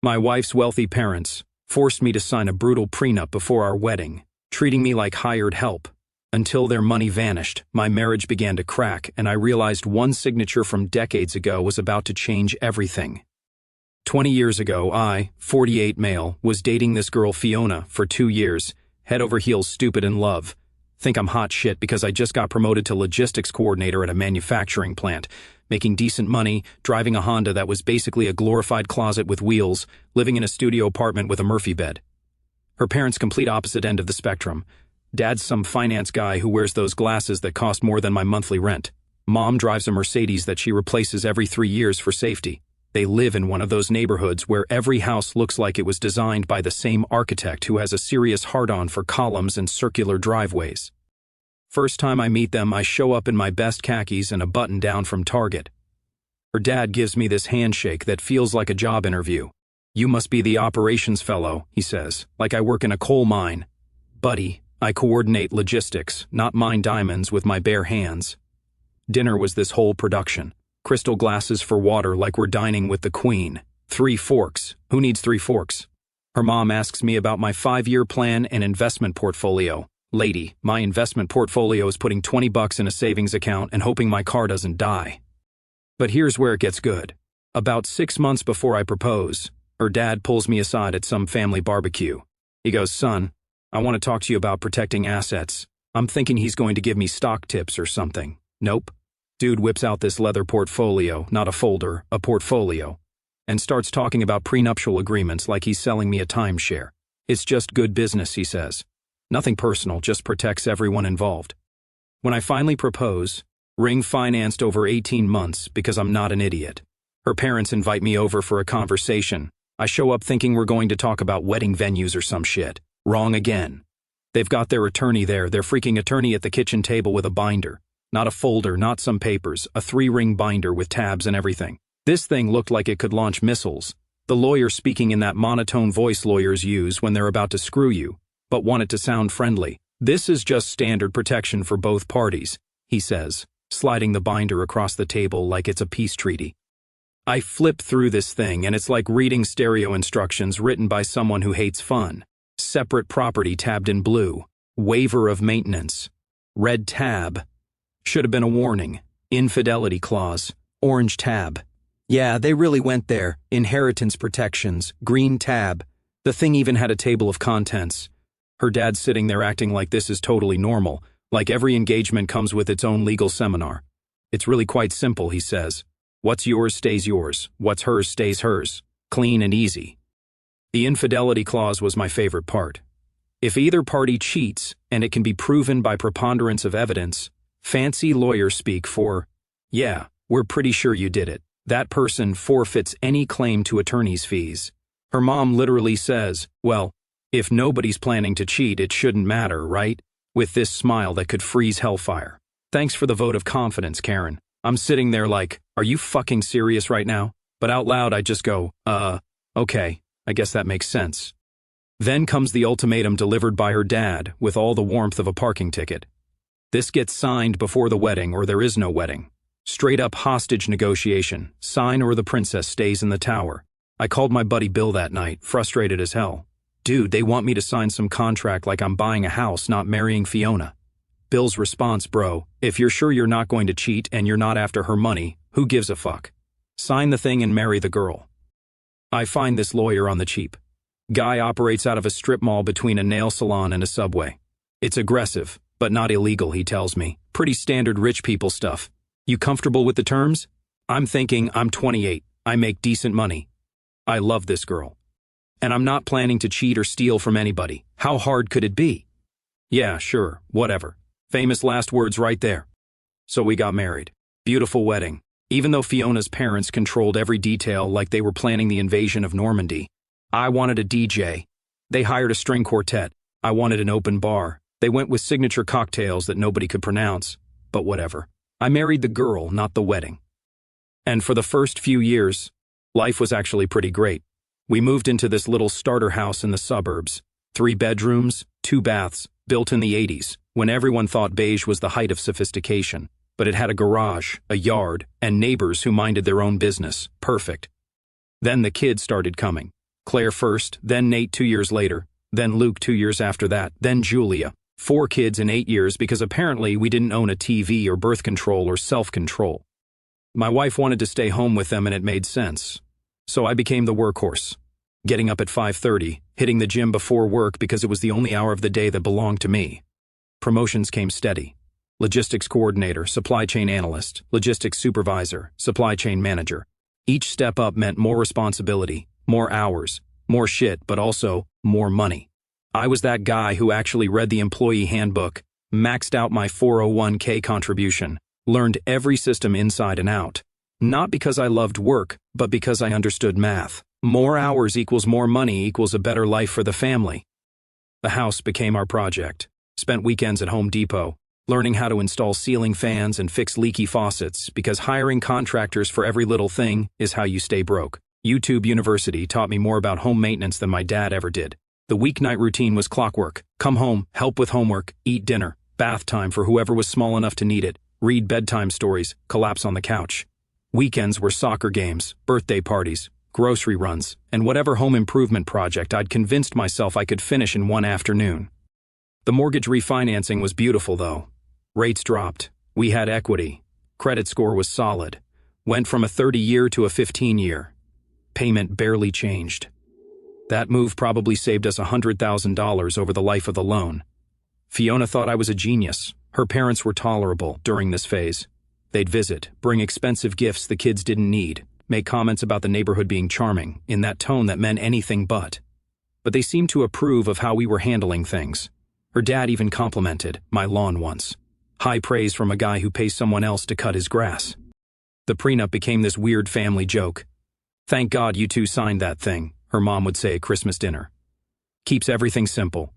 My wife's wealthy parents forced me to sign a brutal prenup before our wedding, treating me like hired help. Until their money vanished, my marriage began to crack, and I realized one signature from decades ago was about to change everything. 20 years ago, I, 48 male, was dating this girl Fiona for 2 years, head over heels stupid in love. Think I'm hot shit because I just got promoted to logistics coordinator at a manufacturing plant, making decent money, driving a Honda that was basically a glorified closet with wheels, living in a studio apartment with a Murphy bed. Her parents' complete opposite end of the spectrum. Dad's some finance guy who wears those glasses that cost more than my monthly rent. Mom drives a Mercedes that she replaces every 3 years for safety. They live in one of those neighborhoods where every house looks like it was designed by the same architect who has a serious hard-on for columns and circular driveways. First time I meet them, I show up in my best khakis and a button-down from Target. Her dad gives me this handshake that feels like a job interview. "You must be the operations fellow," he says, "like I work in a coal mine." "Buddy, I coordinate logistics, not mine diamonds with my bare hands." Dinner was this whole production. Crystal glasses for water like we're dining with the Queen. 3 forks. Who needs 3 forks? Her mom asks me about my 5-year plan and investment portfolio. "Lady, my investment portfolio is putting $20 in a savings account and hoping my car doesn't die." But here's where it gets good. About 6 months before I propose, her dad pulls me aside at some family barbecue. He goes, "Son, I want to talk to you about protecting assets." I'm thinking he's going to give me stock tips or something. Nope. Dude whips out this leather portfolio, not a folder, a portfolio, and starts talking about prenuptial agreements like he's selling me a timeshare. "It's just good business," he says. "Nothing personal, just protects everyone involved." When I finally propose, ring financed over 18 months because I'm not an idiot. Her parents invite me over for a conversation. I show up thinking we're going to talk about wedding venues or some shit. Wrong again. They've got their attorney there, their freaking attorney at the kitchen table with a binder. Not a folder, not some papers, a 3-ring binder with tabs and everything. This thing looked like it could launch missiles. The lawyer speaking in that monotone voice lawyers use when they're about to screw you, but want it to sound friendly. "This is just standard protection for both parties," he says, sliding the binder across the table like it's a peace treaty. I flip through this thing and it's like reading stereo instructions written by someone who hates fun. Separate property tabbed in blue. Waiver of maintenance. Red tab. Should have been a warning. Infidelity clause. Orange tab. Yeah, they really went there. Inheritance protections. Green tab. The thing even had a table of contents. Her dad's sitting there acting like this is totally normal, like every engagement comes with its own legal seminar. "It's really quite simple," he says. "What's yours stays yours. What's hers stays hers. Clean and easy." The infidelity clause was my favorite part. If either party cheats, and it can be proven by preponderance of evidence, fancy lawyer speak for, "Yeah, we're pretty sure you did it," that person forfeits any claim to attorney's fees. Her mom literally says, "Well, if nobody's planning to cheat, it shouldn't matter, right?" With this smile that could freeze hellfire. "Thanks for the vote of confidence, Karen." I'm sitting there like, "Are you fucking serious right now?" But out loud I just go, okay, I guess that makes sense. Then comes the ultimatum delivered by her dad with all the warmth of a parking ticket. This gets signed before the wedding or there is no wedding. Straight up hostage negotiation. Sign or the princess stays in the tower. I called my buddy Bill that night, frustrated as hell. "Dude, they want me to sign some contract like I'm buying a house, not marrying Fiona." Bill's response, "Bro, if you're sure you're not going to cheat and you're not after her money, who gives a fuck? Sign the thing and marry the girl." I find this lawyer on the cheap. Guy operates out of a strip mall between a nail salon and a Subway. It's aggressive, but not illegal, he tells me. Pretty standard rich people stuff. "You comfortable with the terms?" I'm thinking, I'm 28. I make decent money. I love this girl. And I'm not planning to cheat or steal from anybody. How hard could it be? "Yeah, sure, whatever." Famous last words right there. So we got married. Beautiful wedding. Even though Fiona's parents controlled every detail like they were planning the invasion of Normandy. I wanted a DJ. They hired a string quartet. I wanted an open bar. They went with signature cocktails that nobody could pronounce. But whatever. I married the girl, not the wedding. And for the first few years, life was actually pretty great. We moved into this little starter house in the suburbs. 3 bedrooms, 2 baths, built in the 80s, when everyone thought beige was the height of sophistication. But it had a garage, a yard, and neighbors who minded their own business. Perfect. Then the kids started coming. Claire first, then Nate 2 years later, then Luke 2 years after that, then Julia. 4 kids in 8 years because apparently we didn't own a TV or birth control or self-control. My wife wanted to stay home with them and it made sense. So I became the workhorse. Getting up at 5:30, hitting the gym before work because it was the only hour of the day that belonged to me. Promotions came steady. Logistics coordinator, supply chain analyst, logistics supervisor, supply chain manager. Each step up meant more responsibility, more hours, more shit, but also more money. I was that guy who actually read the employee handbook, maxed out my 401k contribution, learned every system inside and out. Not because I loved work, but because I understood math. More hours equals more money equals a better life for the family. The house became our project. Spent weekends at Home Depot, learning how to install ceiling fans and fix leaky faucets because hiring contractors for every little thing is how you stay broke. YouTube University taught me more about home maintenance than my dad ever did. The weeknight routine was clockwork. Come home, help with homework, eat dinner, bath time for whoever was small enough to need it, read bedtime stories, collapse on the couch. Weekends were soccer games, birthday parties, grocery runs, and whatever home improvement project I'd convinced myself I could finish in one afternoon. The mortgage refinancing was beautiful though. Rates dropped. We had equity. Credit score was solid. Went from a 30-year to a 15-year. Payment barely changed. That move probably saved us $100,000 over the life of the loan. Fiona thought I was a genius. Her parents were tolerable during this phase. They'd visit, bring expensive gifts the kids didn't need, make comments about the neighborhood being charming, in that tone that meant anything but. But they seemed to approve of how we were handling things. Her dad even complimented my lawn once. High praise from a guy who pays someone else to cut his grass. The prenup became this weird family joke. "Thank God you two signed that thing," her mom would say at Christmas dinner. "Keeps everything simple."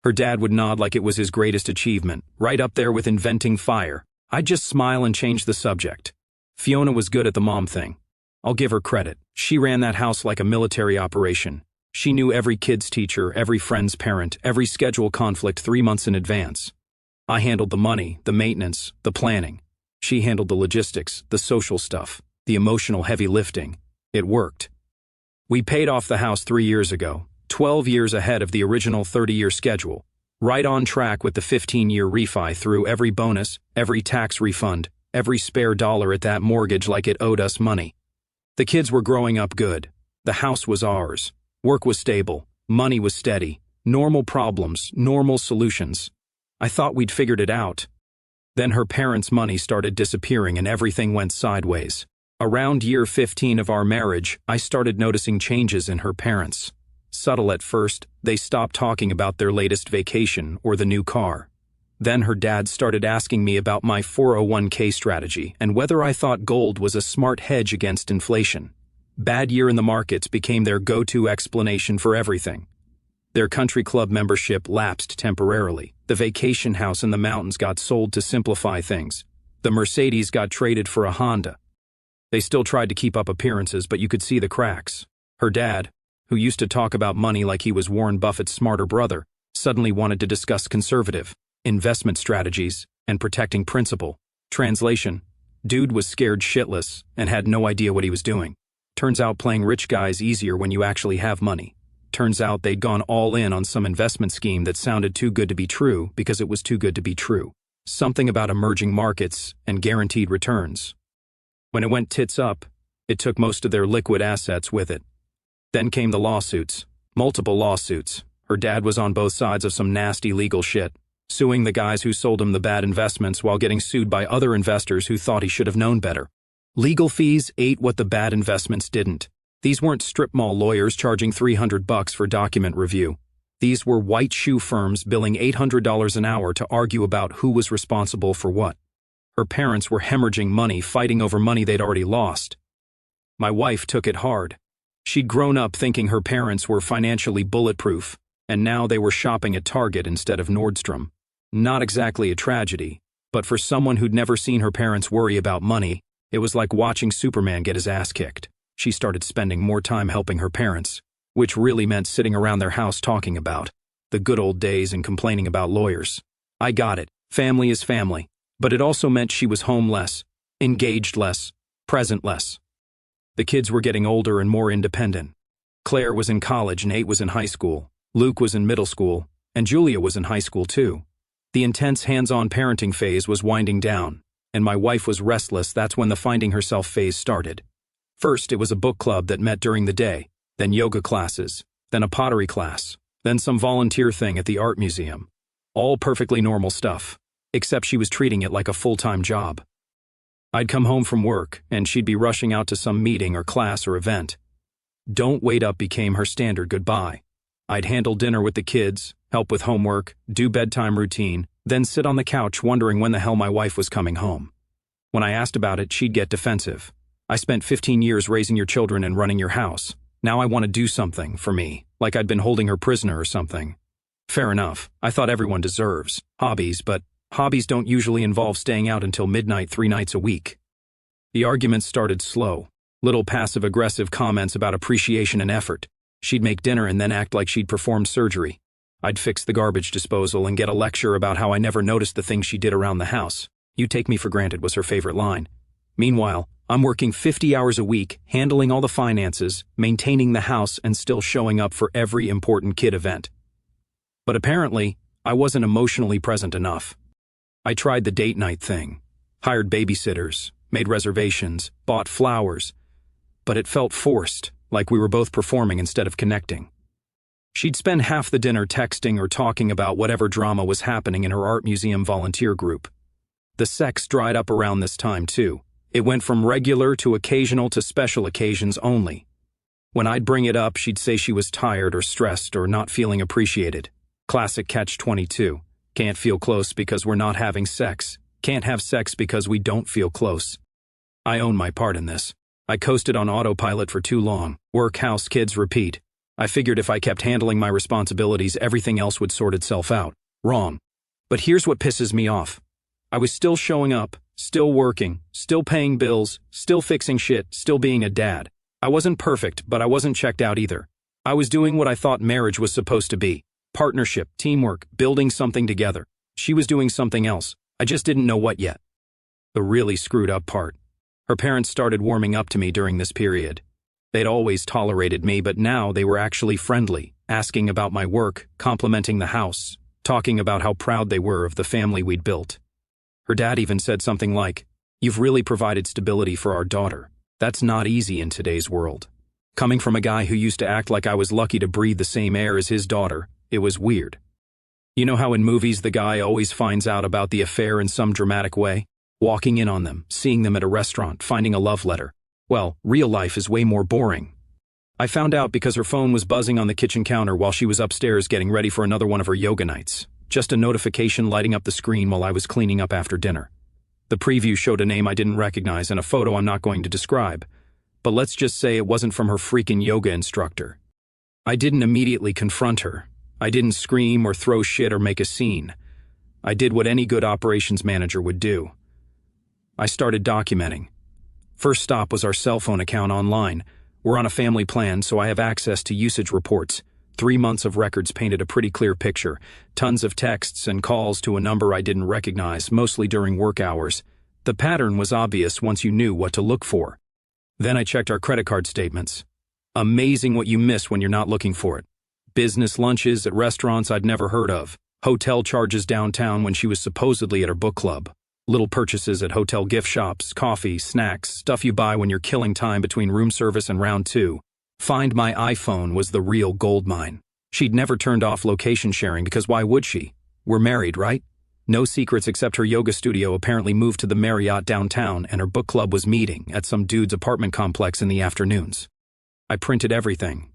Her dad would nod like it was his greatest achievement, right up there with inventing fire. I'd just smile and change the subject. Fiona was good at the mom thing. I'll give her credit. She ran that house like a military operation. She knew every kid's teacher, every friend's parent, every schedule conflict 3 months in advance. I handled the money, the maintenance, the planning. She handled the logistics, the social stuff, the emotional heavy lifting. It worked. We paid off the house 3 years ago, 12 years ahead of the original 30-year schedule. Right on track with the 15-year refi through every bonus, every tax refund, every spare dollar at that mortgage like it owed us money. The kids were growing up good. The house was ours. Work was stable. Money was steady. Normal problems, normal solutions. I thought we'd figured it out. Then her parents' money started disappearing and everything went sideways. Around year 15 of our marriage, I started noticing changes in her parents. Subtle at first, they stopped talking about their latest vacation or the new car. Then her dad started asking me about my 401k strategy and whether I thought gold was a smart hedge against inflation. Bad year in the markets became their go-to explanation for everything. Their country club membership lapsed temporarily. The vacation house in the mountains got sold to simplify things. The Mercedes got traded for a Honda. They still tried to keep up appearances, but you could see the cracks. Her dad, who used to talk about money like he was Warren Buffett's smarter brother, suddenly wanted to discuss conservative investment strategies and protecting principal. Translation: dude was scared shitless and had no idea what he was doing. Turns out playing rich guy's easier when you actually have money. Turns out they'd gone all in on some investment scheme that sounded too good to be true because it was too good to be true. Something about emerging markets and guaranteed returns. When it went tits up, it took most of their liquid assets with it. Then came the lawsuits. Multiple lawsuits. Her dad was on both sides of some nasty legal shit, suing the guys who sold him the bad investments while getting sued by other investors who thought he should have known better. Legal fees ate what the bad investments didn't. These weren't strip mall lawyers charging $300 for document review. These were white shoe firms billing $800 an hour to argue about who was responsible for what. Her parents were hemorrhaging money fighting over money they'd already lost. My wife took it hard. She'd grown up thinking her parents were financially bulletproof, and now they were shopping at Target instead of Nordstrom. Not exactly a tragedy, but for someone who'd never seen her parents worry about money, it was like watching Superman get his ass kicked. She started spending more time helping her parents, which really meant sitting around their house talking about the good old days and complaining about lawyers. I got it. Family is family. But it also meant she was home less, engaged less, present less. The kids were getting older and more independent. Claire was in college, Nate was in high school, Luke was in middle school, and Julia was in high school too. The intense hands-on parenting phase was winding down, and my wife was restless. That's when the finding herself phase started. First, it was a book club that met during the day, then yoga classes, then a pottery class, then some volunteer thing at the art museum. All perfectly normal stuff, except she was treating it like a full-time job. I'd come home from work, and she'd be rushing out to some meeting or class or event. Don't wait up became her standard goodbye. I'd handle dinner with the kids, help with homework, do bedtime routine, then sit on the couch wondering when the hell my wife was coming home. When I asked about it, she'd get defensive. I spent 15 years raising your children and running your house. Now I want to do something for me, like I'd been holding her prisoner or something. Fair enough, I thought everyone deserves hobbies, but hobbies don't usually involve staying out until midnight 3 nights a week. The arguments started slow, little passive-aggressive comments about appreciation and effort. She'd make dinner and then act like she'd performed surgery. I'd fix the garbage disposal and get a lecture about how I never noticed the things she did around the house. "You take me for granted" was her favorite line. Meanwhile, I'm working 50 hours a week, handling all the finances, maintaining the house, and still showing up for every important kid event. But apparently, I wasn't emotionally present enough. I tried the date night thing, hired babysitters, made reservations, bought flowers, but it felt forced, like we were both performing instead of connecting. She'd spend half the dinner texting or talking about whatever drama was happening in her art museum volunteer group. The sex dried up around this time, too. It went from regular to occasional to special occasions only. When I'd bring it up, she'd say she was tired or stressed or not feeling appreciated. Classic catch-22. Can't feel close because we're not having sex. Can't have sex because we don't feel close. I own my part in this. I coasted on autopilot for too long. Work, house, kids, repeat. I figured if I kept handling my responsibilities, everything else would sort itself out. Wrong. But here's what pisses me off. I was still showing up, still working, still paying bills, still fixing shit, still being a dad. I wasn't perfect, but I wasn't checked out either. I was doing what I thought marriage was supposed to be. Partnership, teamwork, building something together. She was doing something else. I just didn't know what yet. The really screwed up part. Her parents started warming up to me during this period. They'd always tolerated me, but now they were actually friendly, asking about my work, complimenting the house, talking about how proud they were of the family we'd built. Her dad even said something like, "You've really provided stability for our daughter. That's not easy in today's world." Coming from a guy who used to act like I was lucky to breathe the same air as his daughter, it was weird. You know how in movies the guy always finds out about the affair in some dramatic way? Walking in on them, seeing them at a restaurant, finding a love letter. Well, real life is way more boring. I found out because her phone was buzzing on the kitchen counter while she was upstairs getting ready for another one of her yoga nights. Just a notification lighting up the screen while I was cleaning up after dinner. The preview showed a name I didn't recognize and a photo I'm not going to describe. But let's just say it wasn't from her freaking yoga instructor. I didn't immediately confront her. I didn't scream or throw shit or make a scene. I did what any good operations manager would do. I started documenting. First stop was our cell phone account online. We're on a family plan, so I have access to usage reports. 3 months of records painted a pretty clear picture. Tons of texts and calls to a number I didn't recognize, mostly during work hours. The pattern was obvious once you knew what to look for. Then I checked our credit card statements. Amazing what you miss when you're not looking for it. Business lunches at restaurants I'd never heard of. Hotel charges downtown when she was supposedly at her book club. Little purchases at hotel gift shops, coffee, snacks, stuff you buy when you're killing time between room service and round 2. Find My iPhone was the real goldmine. She'd never turned off location sharing because why would she? We're married, right? No secrets except her yoga studio apparently moved to the Marriott downtown and her book club was meeting at some dude's apartment complex in the afternoons. I printed everything.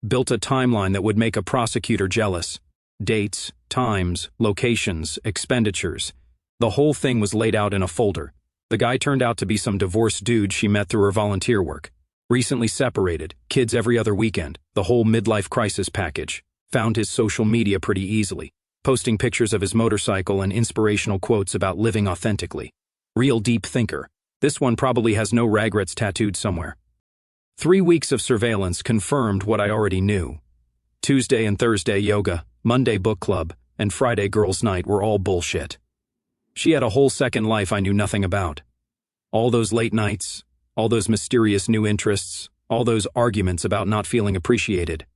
Built a timeline that would make a prosecutor jealous. Dates, times, locations, expenditures. The whole thing was laid out in a folder. The guy turned out to be some divorced dude she met through her volunteer work. Recently separated, kids every other weekend, the whole midlife crisis package. Found his social media pretty easily, posting pictures of his motorcycle and inspirational quotes about living authentically. Real deep thinker. This one probably has no regrets tattooed somewhere. 3 weeks of surveillance confirmed what I already knew. Tuesday and Thursday yoga, Monday book club, and Friday girls' night were all bullshit. She had a whole second life I knew nothing about. All those late nights, all those mysterious new interests, All those arguments about not feeling appreciated.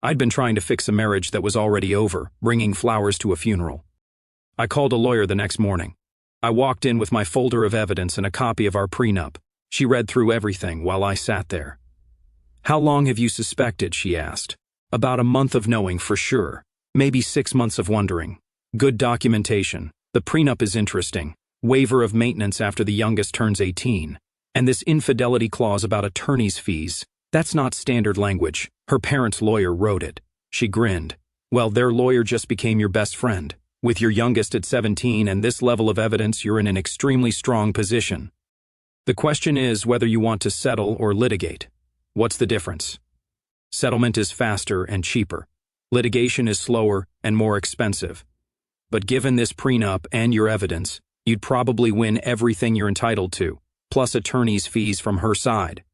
I'd been trying to fix a marriage that was already over, bringing flowers to a funeral. I called a lawyer the next morning. I walked in with my folder of evidence and a copy of our prenup. She read through everything while I sat there. "How long have you suspected?" she asked. "About a month of knowing for sure. Maybe 6 months of wondering. Good documentation. The prenup is interesting. Waiver of maintenance after the youngest turns 18. And this infidelity clause about attorney's fees. That's not standard language. Her parents' lawyer wrote it." She grinned. "Well, their lawyer just became your best friend. With your youngest at 17 and this level of evidence, you're in an extremely strong position. The question is whether you want to settle or litigate. What's the difference? Settlement is faster and cheaper. Litigation is slower and more expensive. But given this prenup and your evidence, you'd probably win everything you're entitled to, plus attorney's fees from her side."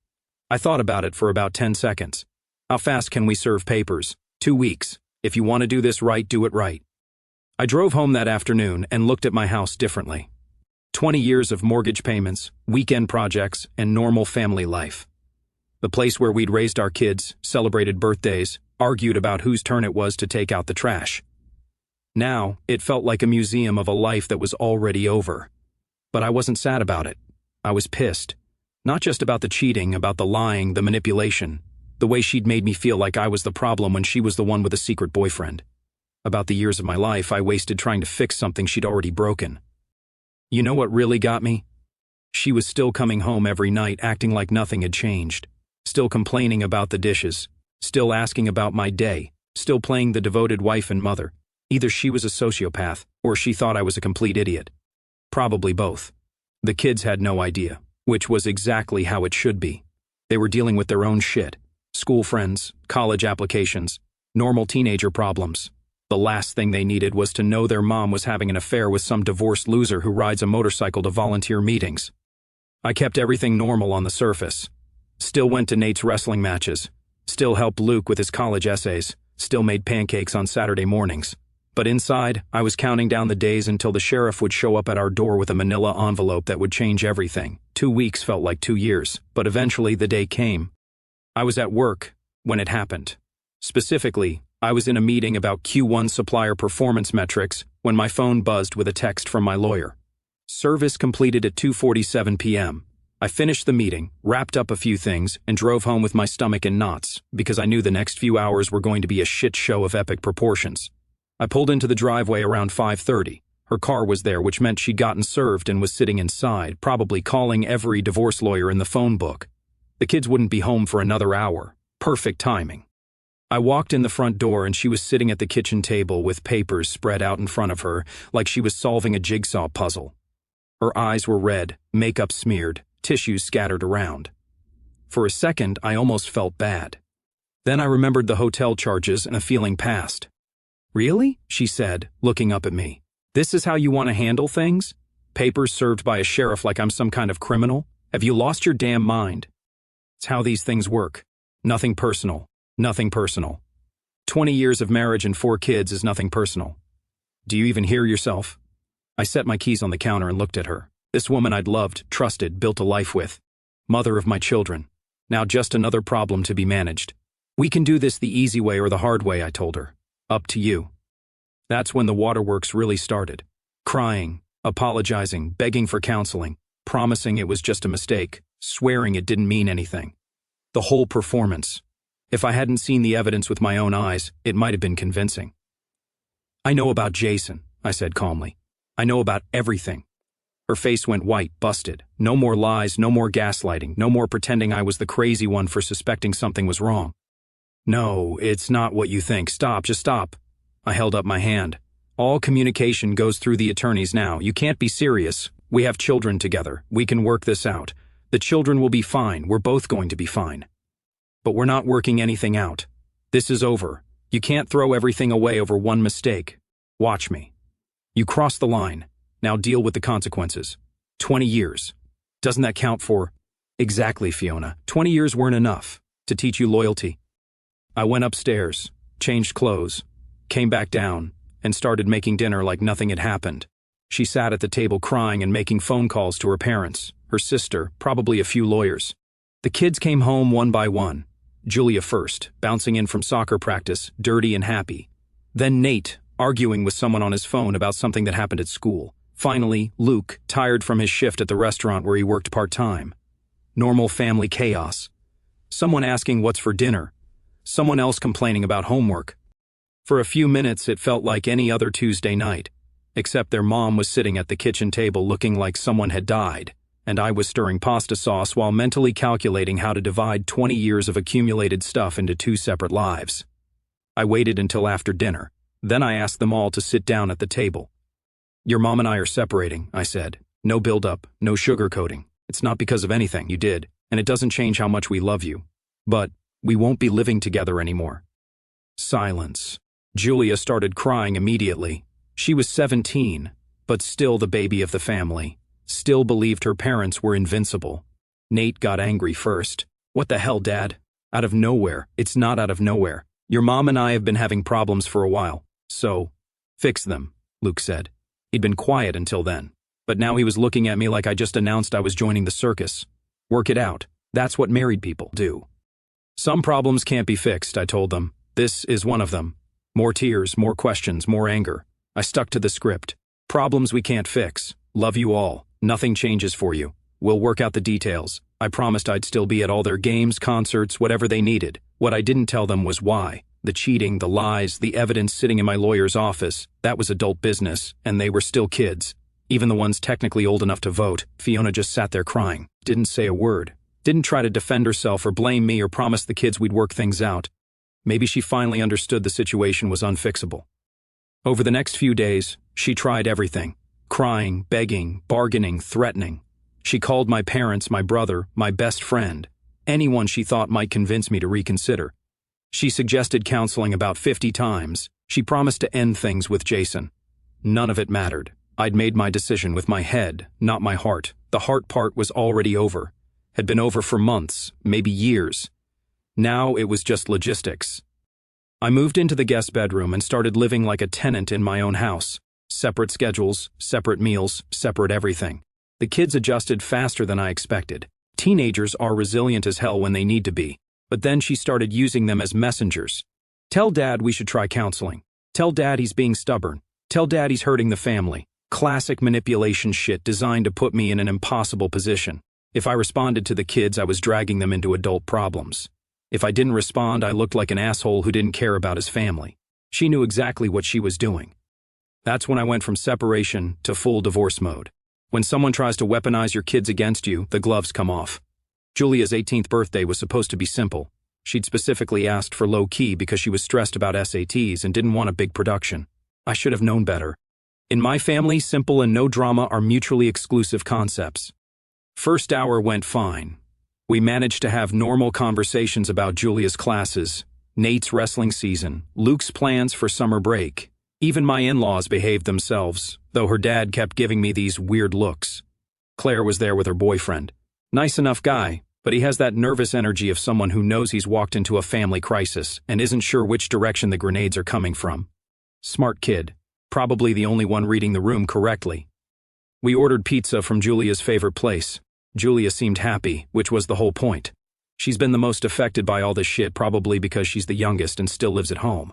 I thought about it for about 10 seconds. "How fast can we serve papers?" 2 weeks. "If you want to do this right, do it right." I drove home that afternoon and looked at my house differently. 20 years of mortgage payments, weekend projects, and normal family life. The place where we'd raised our kids, celebrated birthdays, argued about whose turn it was to take out the trash. Now, it felt like a museum of a life that was already over. But I wasn't sad about it. I was pissed. Not just about the cheating, about the lying, the manipulation, the way she'd made me feel like I was the problem when she was the one with a secret boyfriend. About the years of my life I wasted trying to fix something she'd already broken. You know what really got me? She was still coming home every night acting like nothing had changed. Still complaining about the dishes. Still asking about my day. Still playing the devoted wife and mother. Either she was a sociopath, or she thought I was a complete idiot. Probably both. The kids had no idea, which was exactly how it should be. They were dealing with their own shit. School friends, college applications, normal teenager problems. The last thing they needed was to know their mom was having an affair with some divorced loser who rides a motorcycle to volunteer meetings. I kept everything normal on the surface. Still went to Nate's wrestling matches. Still helped Luke with his college essays. Still made pancakes on Saturday mornings. But inside, I was counting down the days until the sheriff would show up at our door with a manila envelope that would change everything. 2 weeks felt like 2 years, but eventually the day came. I was at work when it happened. Specifically, I was in a meeting about Q1 supplier performance metrics when my phone buzzed with a text from my lawyer. Service completed at 2:47 p.m. I finished the meeting, wrapped up a few things, and drove home with my stomach in knots because I knew the next few hours were going to be a shit show of epic proportions. I pulled into the driveway around 5:30. Her car was there, which meant she'd gotten served and was sitting inside, probably calling every divorce lawyer in the phone book. The kids wouldn't be home for another hour. Perfect timing. I walked in the front door and she was sitting at the kitchen table with papers spread out in front of her like she was solving a jigsaw puzzle. Her eyes were red, makeup smeared, tissues scattered around. For a second, I almost felt bad. Then I remembered the hotel charges and a feeling passed. "Really?" she said, looking up at me. "This is how you want to handle things? Papers served by a sheriff like I'm some kind of criminal? Have you lost your damn mind?" It's how these things work. Nothing personal. Nothing personal. 20 years of marriage and 4 kids is nothing personal. Do you even hear yourself? I set my keys on the counter and looked at her. This woman I'd loved, trusted, built a life with. Mother of my children. Now just another problem to be managed. "We can do this the easy way or the hard way," I told her. "Up to you." That's when the waterworks really started. Crying, apologizing, begging for counseling, promising it was just a mistake, swearing it didn't mean anything. The whole performance. If I hadn't seen the evidence with my own eyes, it might have been convincing. "I know about Jason," I said calmly. "I know about everything." Her face went white, busted. No more lies, no more gaslighting, no more pretending I was the crazy one for suspecting something was wrong. "No, it's not what you think. Stop, just stop." I held up my hand. "All communication goes through the attorneys now. You can't be serious. We have children together. We can work this out. The children will be fine. We're both going to be fine. But we're not working anything out. This is over. You can't throw everything away over one mistake. Watch me. You crossed the line. Now deal with the consequences. 20 years. Doesn't that count for—" "Exactly, Fiona. 20 years weren't enough to teach you loyalty." I went upstairs, changed clothes, came back down, and started making dinner like nothing had happened. She sat at the table crying and making phone calls to her parents, her sister, probably a few lawyers. The kids came home one by one. Julia first, bouncing in from soccer practice, dirty and happy. Then Nate, arguing with someone on his phone about something that happened at school. Finally, Luke, tired from his shift at the restaurant where he worked part-time. Normal family chaos. Someone asking what's for dinner. Someone else complaining about homework. For a few minutes, it felt like any other Tuesday night, except their mom was sitting at the kitchen table looking like someone had died, and I was stirring pasta sauce while mentally calculating how to divide 20 years of accumulated stuff into 2 separate lives. I waited until after dinner. Then I asked them all to sit down at the table. "Your mom and I are separating," I said. "No build-up, no sugarcoating. It's not because of anything you did, and it doesn't change how much we love you. But we won't be living together anymore." Silence. Julia started crying immediately. She was 17, but still the baby of the family. Still believed her parents were invincible. Nate got angry first. "What the hell, Dad? Out of nowhere. It's not out of nowhere. Your mom and I have been having problems for a while. So, fix them," Luke said. He'd been quiet until then, but now he was looking at me like I just announced I was joining the circus. "Work it out. That's what married people do." "Some problems can't be fixed," I told them. "This is one of them. More tears, more questions, more anger." I stuck to the script. "Problems we can't fix. Love you all. Nothing changes for you. We'll work out the details." I promised I'd still be at all their games, concerts, whatever they needed. What I didn't tell them was why. The cheating, the lies, the evidence sitting in my lawyer's office, that was adult business, and they were still kids. Even the ones technically old enough to vote. Fiona just sat there crying, didn't say a word, didn't try to defend herself or blame me or promise the kids we'd work things out. Maybe she finally understood the situation was unfixable. Over the next few days, she tried everything. Crying, begging, bargaining, threatening. She called my parents, my brother, my best friend, anyone she thought might convince me to reconsider. She suggested counseling about 50 times. She promised to end things with Jason. None of it mattered. I'd made my decision with my head, not my heart. The heart part was already over. Had been over for months, maybe years. Now it was just logistics. I moved into the guest bedroom and started living like a tenant in my own house. Separate schedules, separate meals, separate everything. The kids adjusted faster than I expected. Teenagers are resilient as hell when they need to be. But then she started using them as messengers. "Tell Dad we should try counseling. Tell Dad he's being stubborn. Tell Dad he's hurting the family." Classic manipulation shit designed to put me in an impossible position. If I responded to the kids, I was dragging them into adult problems. If I didn't respond, I looked like an asshole who didn't care about his family. She knew exactly what she was doing. That's when I went from separation to full divorce mode. When someone tries to weaponize your kids against you, the gloves come off. Julia's 18th birthday was supposed to be simple. She'd specifically asked for low-key because she was stressed about SATs and didn't want a big production. I should have known better. In my family, simple and no drama are mutually exclusive concepts. First hour went fine. We managed to have normal conversations about Julia's classes, Nate's wrestling season, Luke's plans for summer break. Even my in-laws behaved themselves, though her dad kept giving me these weird looks. Claire was there with her boyfriend. Nice enough guy, but he has that nervous energy of someone who knows he's walked into a family crisis and isn't sure which direction the grenades are coming from. Smart kid, probably the only one reading the room correctly. We ordered pizza from Julia's favorite place. Julia seemed happy, which was the whole point. She's been the most affected by all this shit probably because she's the youngest and still lives at home.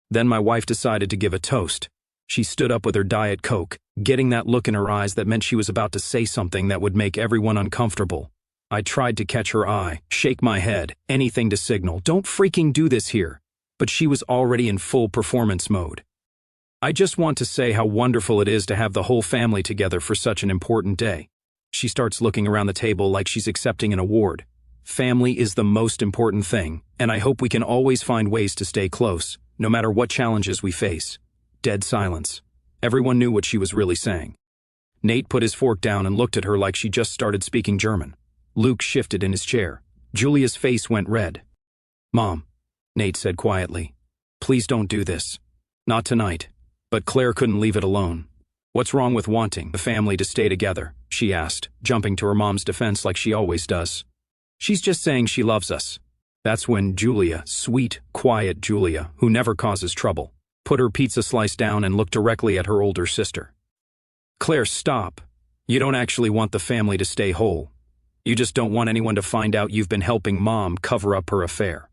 Then my wife decided to give a toast. She stood up with her Diet Coke, getting that look in her eyes that meant she was about to say something that would make everyone uncomfortable. I tried to catch her eye, shake my head, anything to signal, "Don't freaking do this here." But she was already in full performance mode. "I just want to say how wonderful it is to have the whole family together for such an important day." She starts looking around the table like she's accepting an award. "Family is the most important thing, and I hope we can always find ways to stay close, no matter what challenges we face." Dead silence. Everyone knew what she was really saying. Nate put his fork down and looked at her like she just started speaking German. Luke shifted in his chair. Julia's face went red. "Mom," Nate said quietly, "please don't do this. Not tonight." But Claire couldn't leave it alone. "What's wrong with wanting the family to stay together?" she asked, jumping to her mom's defense like she always does. "She's just saying she loves us." That's when Julia, sweet, quiet Julia, who never causes trouble, put her pizza slice down and looked directly at her older sister. "Claire, stop. You don't actually want the family to stay whole. You just don't want anyone to find out you've been helping Mom cover up her affair."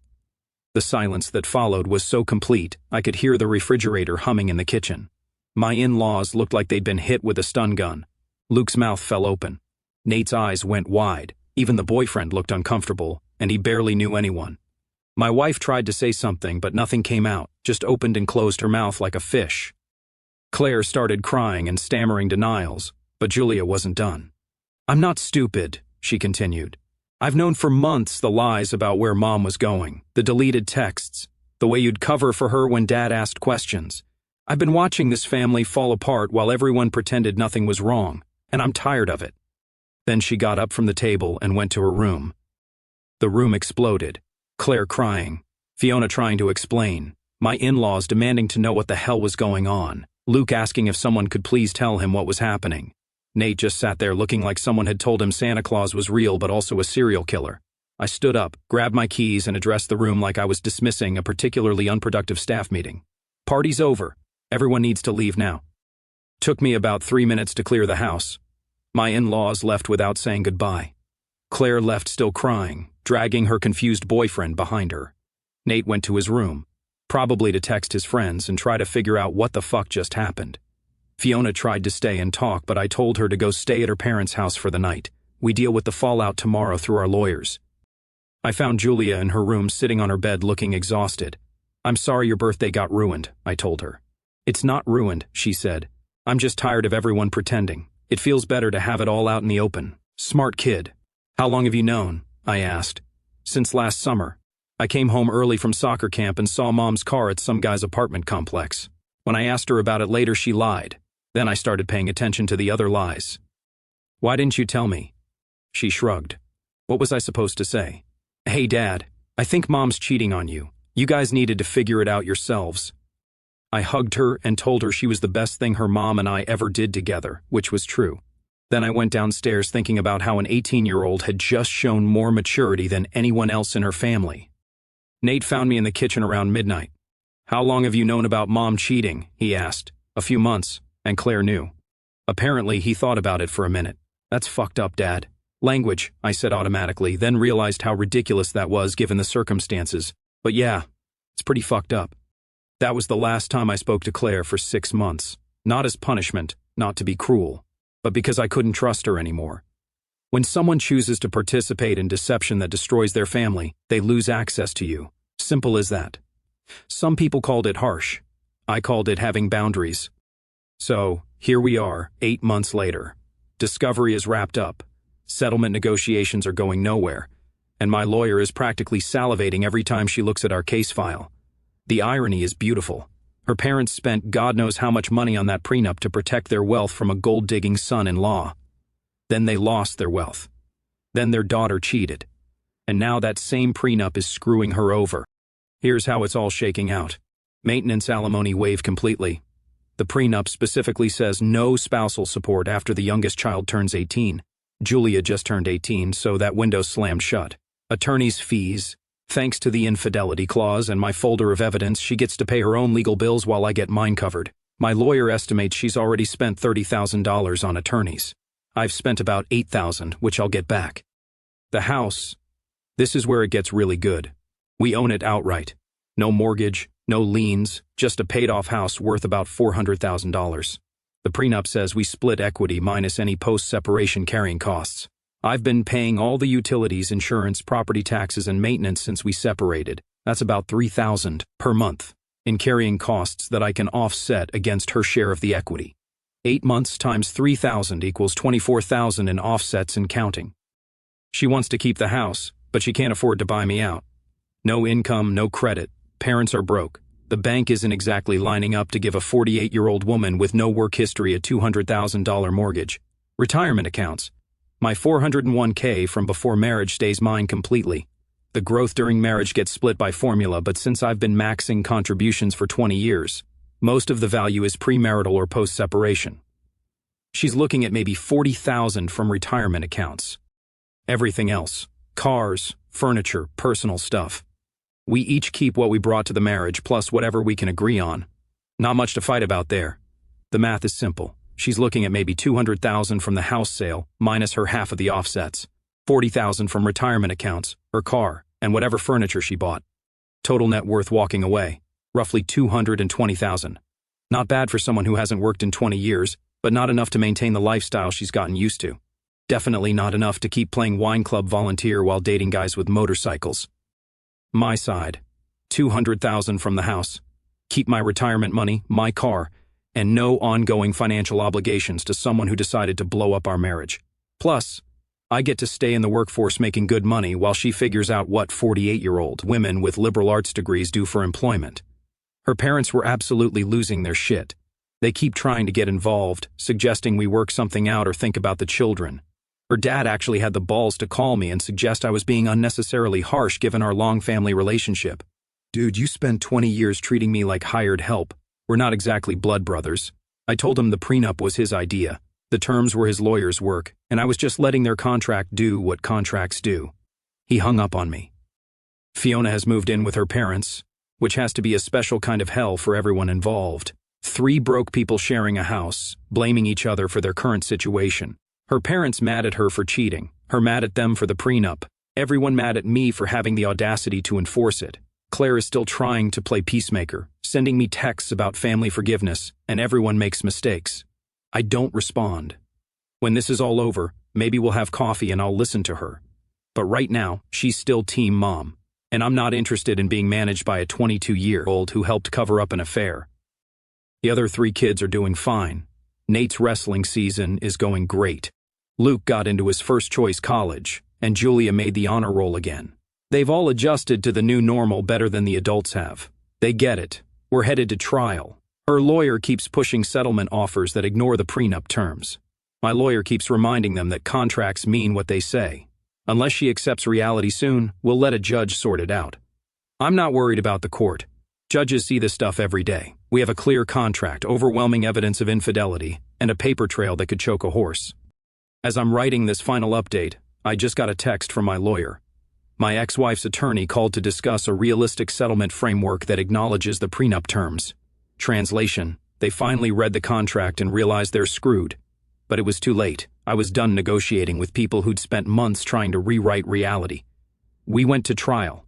The silence that followed was so complete, I could hear the refrigerator humming in the kitchen. My in-laws looked like they'd been hit with a stun gun. Luke's mouth fell open. Nate's eyes went wide. Even the boyfriend looked uncomfortable, and he barely knew anyone. My wife tried to say something, but nothing came out, just opened and closed her mouth like a fish. Claire started crying and stammering denials, but Julia wasn't done. "I'm not stupid," she continued. "I've known for months the lies about where Mom was going, the deleted texts, the way you'd cover for her when Dad asked questions. I've been watching this family fall apart while everyone pretended nothing was wrong, and I'm tired of it." Then she got up from the table and went to her room. The room exploded. Claire crying, Fiona trying to explain, my in-laws demanding to know what the hell was going on, Luke asking if someone could please tell him what was happening. Nate just sat there looking like someone had told him Santa Claus was real but also a serial killer. I stood up, grabbed my keys, and addressed the room like I was dismissing a particularly unproductive staff meeting. "Party's over. Everyone needs to leave now." Took me about 3 minutes to clear the house. My in-laws left without saying goodbye. Claire left still crying, dragging her confused boyfriend behind her. Nate went to his room, probably to text his friends and try to figure out what the fuck just happened. Fiona tried to stay and talk, but I told her to go stay at her parents' house for the night. We deal with the fallout tomorrow through our lawyers. I found Julia in her room sitting on her bed looking exhausted. "I'm sorry your birthday got ruined," I told her. "It's not ruined," she said. "I'm just tired of everyone pretending. It feels better to have it all out in the open." Smart kid. "How long have you known?" I asked. "Since last summer. I came home early from soccer camp and saw Mom's car at some guy's apartment complex. When I asked her about it later, she lied. Then I started paying attention to the other lies." "Why didn't you tell me?" She shrugged. "What was I supposed to say? Hey, Dad, I think Mom's cheating on you. You guys needed to figure it out yourselves." I hugged her and told her she was the best thing her mom and I ever did together, which was true. Then I went downstairs thinking about how an 18-year-old had just shown more maturity than anyone else in her family. Nate found me in the kitchen around midnight. "How long have you known about Mom cheating?" he asked. "A few months," and Claire knew. Apparently, he thought about it for a minute. "That's fucked up, Dad." "Language," I said automatically, then realized how ridiculous that was given the circumstances. "But yeah, it's pretty fucked up." That was the last time I spoke to Claire for 6 months. Not as punishment, not to be cruel, but because I couldn't trust her anymore. When someone chooses to participate in deception that destroys their family, they lose access to you. Simple as that. Some people called it harsh. I called it having boundaries. So, here we are, 8 months later. Discovery is wrapped up. Settlement negotiations are going nowhere. And my lawyer is practically salivating every time she looks at our case file. The irony is beautiful. Her parents spent God knows how much money on that prenup to protect their wealth from a gold-digging son-in-law. Then they lost their wealth. Then their daughter cheated. And now that same prenup is screwing her over. Here's how it's all shaking out. Maintenance alimony waived completely. The prenup specifically says no spousal support after the youngest child turns 18. Julia just turned 18, so that window slammed shut. Attorney's fees. Thanks to the infidelity clause and my folder of evidence, she gets to pay her own legal bills while I get mine covered. My lawyer estimates she's already spent $30,000 on attorneys. I've spent about $8,000, which I'll get back. The house. This is where it gets really good. We own it outright. No mortgage, no liens, just a paid-off house worth about $400,000. The prenup says we split equity minus any post-separation carrying costs. I've been paying all the utilities, insurance, property taxes, and maintenance since we separated. That's about $3,000 per month in carrying costs that I can offset against her share of the equity. 8 months times $3,000 equals $24,000 in offsets and counting. She wants to keep the house, but she can't afford to buy me out. No income, no credit. Parents are broke. The bank isn't exactly lining up to give a 48-year-old woman with no work history a $200,000 mortgage. Retirement accounts. My 401k from before marriage stays mine completely. The growth during marriage gets split by formula, but since I've been maxing contributions for 20 years, most of the value is premarital or post-separation. She's looking at maybe $40,000 from retirement accounts. Everything else, cars, furniture, personal stuff. We each keep what we brought to the marriage plus whatever we can agree on. Not much to fight about there. The math is simple. She's looking at maybe $200,000 from the house sale, minus her half of the offsets. $40,000 from retirement accounts, her car, and whatever furniture she bought. Total net worth walking away, roughly $220,000. Not bad for someone who hasn't worked in 20 years, but not enough to maintain the lifestyle she's gotten used to. Definitely not enough to keep playing wine club volunteer while dating guys with motorcycles. My side, $200,000 from the house. Keep my retirement money, my car, and no ongoing financial obligations to someone who decided to blow up our marriage. Plus, I get to stay in the workforce making good money while she figures out what 48-year-old women with liberal arts degrees do for employment. Her parents were absolutely losing their shit. They keep trying to get involved, suggesting we work something out or think about the children. Her dad actually had the balls to call me and suggest I was being unnecessarily harsh given our long family relationship. Dude, you spent 20 years treating me like hired help. We're not exactly blood brothers. I told him the prenup was his idea. The terms were his lawyer's work, and I was just letting their contract do what contracts do. He hung up on me. Fiona has moved in with her parents, which has to be a special kind of hell for everyone involved. 3 broke people sharing a house, blaming each other for their current situation. Her parents mad at her for cheating, her mad at them for the prenup, everyone mad at me for having the audacity to enforce it. Claire is still trying to play peacemaker, sending me texts about family forgiveness, and everyone makes mistakes. I don't respond. When this is all over, maybe we'll have coffee and I'll listen to her. But right now, she's still team mom, and I'm not interested in being managed by a 22-year-old who helped cover up an affair. The other 3 kids are doing fine. Nate's wrestling season is going great. Luke got into his first-choice college, and Julia made the honor roll again. They've all adjusted to the new normal better than the adults have. They get it. We're headed to trial. Her lawyer keeps pushing settlement offers that ignore the prenup terms. My lawyer keeps reminding them that contracts mean what they say. Unless she accepts reality soon, we'll let a judge sort it out. I'm not worried about the court. Judges see this stuff every day. We have a clear contract, overwhelming evidence of infidelity, and a paper trail that could choke a horse. As I'm writing this final update, I just got a text from my lawyer. My ex-wife's attorney called to discuss a realistic settlement framework that acknowledges the prenup terms. Translation: they finally read the contract and realized they're screwed. But it was too late. I was done negotiating with people who'd spent months trying to rewrite reality. We went to trial.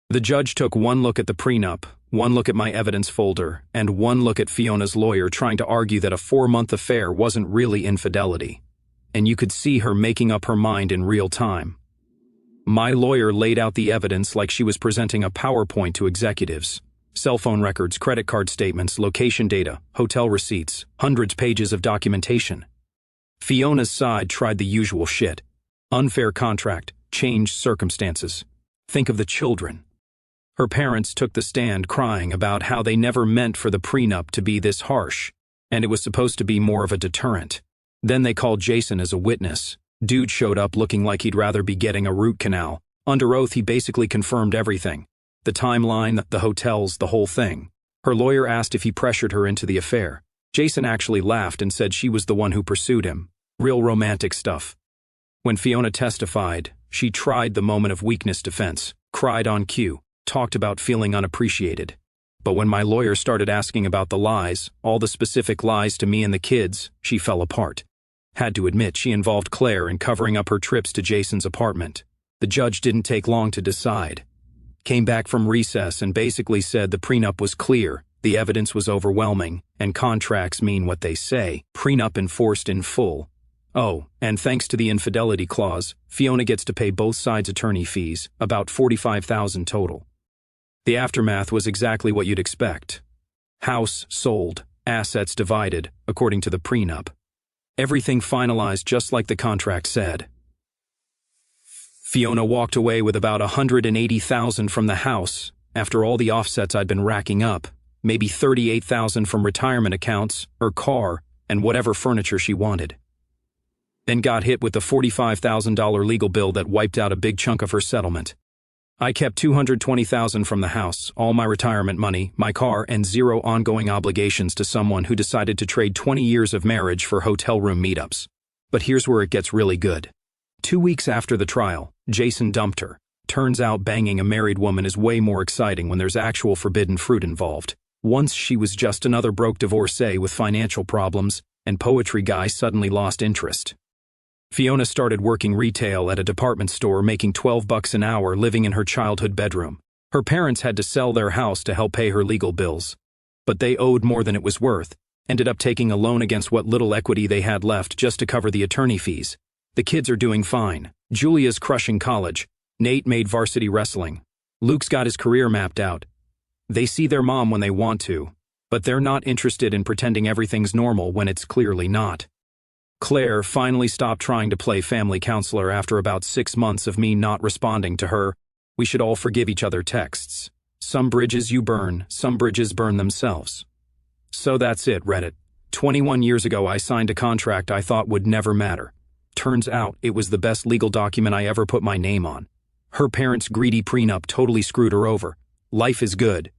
The judge took one look at the prenup, one look at my evidence folder, and one look at Fiona's lawyer trying to argue that a 4-month affair wasn't really infidelity. And you could see her making up her mind in real time. My lawyer laid out the evidence like she was presenting a PowerPoint to executives. Cell phone records, credit card statements, location data, hotel receipts, hundreds of pages of documentation. Fiona's side tried the usual shit. Unfair contract, changed circumstances. Think of the children. Her parents took the stand crying about how they never meant for the prenup to be this harsh, and it was supposed to be more of a deterrent. Then they called Jason as a witness. Dude showed up looking like he'd rather be getting a root canal. Under oath, he basically confirmed everything. The timeline, the hotels, the whole thing. Her lawyer asked if he pressured her into the affair. Jason actually laughed and said she was the one who pursued him. Real romantic stuff. When Fiona testified, she tried the moment of weakness defense, cried on cue, talked about feeling unappreciated. But when my lawyer started asking about the lies, all the specific lies to me and the kids, she fell apart. Had to admit she involved Claire in covering up her trips to Jason's apartment. The judge didn't take long to decide. Came back from recess and basically said the prenup was clear, the evidence was overwhelming, and contracts mean what they say, prenup enforced in full. Oh, and thanks to the infidelity clause, Fiona gets to pay both sides' attorney fees, about $45,000 total. The aftermath was exactly what you'd expect. House sold, assets divided, according to the prenup. Everything finalized just like the contract said. Fiona walked away with about $180,000 from the house, after all the offsets I'd been racking up, maybe $38,000 from retirement accounts, her car, and whatever furniture she wanted. Then got hit with the $45,000 legal bill that wiped out a big chunk of her settlement. I kept $220,000 from the house, all my retirement money, my car, and 0 ongoing obligations to someone who decided to trade 20 years of marriage for hotel room meetups. But here's where it gets really good. 2 weeks after the trial, Jason dumped her. Turns out banging a married woman is way more exciting when there's actual forbidden fruit involved. Once she was just another broke divorcee with financial problems, and poetry guy suddenly lost interest. Fiona started working retail at a department store, making $12 an hour, living in her childhood bedroom. Her parents had to sell their house to help pay her legal bills. But they owed more than it was worth, ended up taking a loan against what little equity they had left just to cover the attorney fees. The kids are doing fine. Julia's crushing college. Nate made varsity wrestling. Luke's got his career mapped out. They see their mom when they want to, but they're not interested in pretending everything's normal when it's clearly not. Claire finally stopped trying to play family counselor after about 6 months of me not responding to her "we should all forgive each other" texts. Some bridges you burn, some bridges burn themselves. So that's it, Reddit. 21 years ago I signed a contract I thought would never matter. Turns out it was the best legal document I ever put my name on. Her parents' greedy prenup totally screwed her over. Life is good.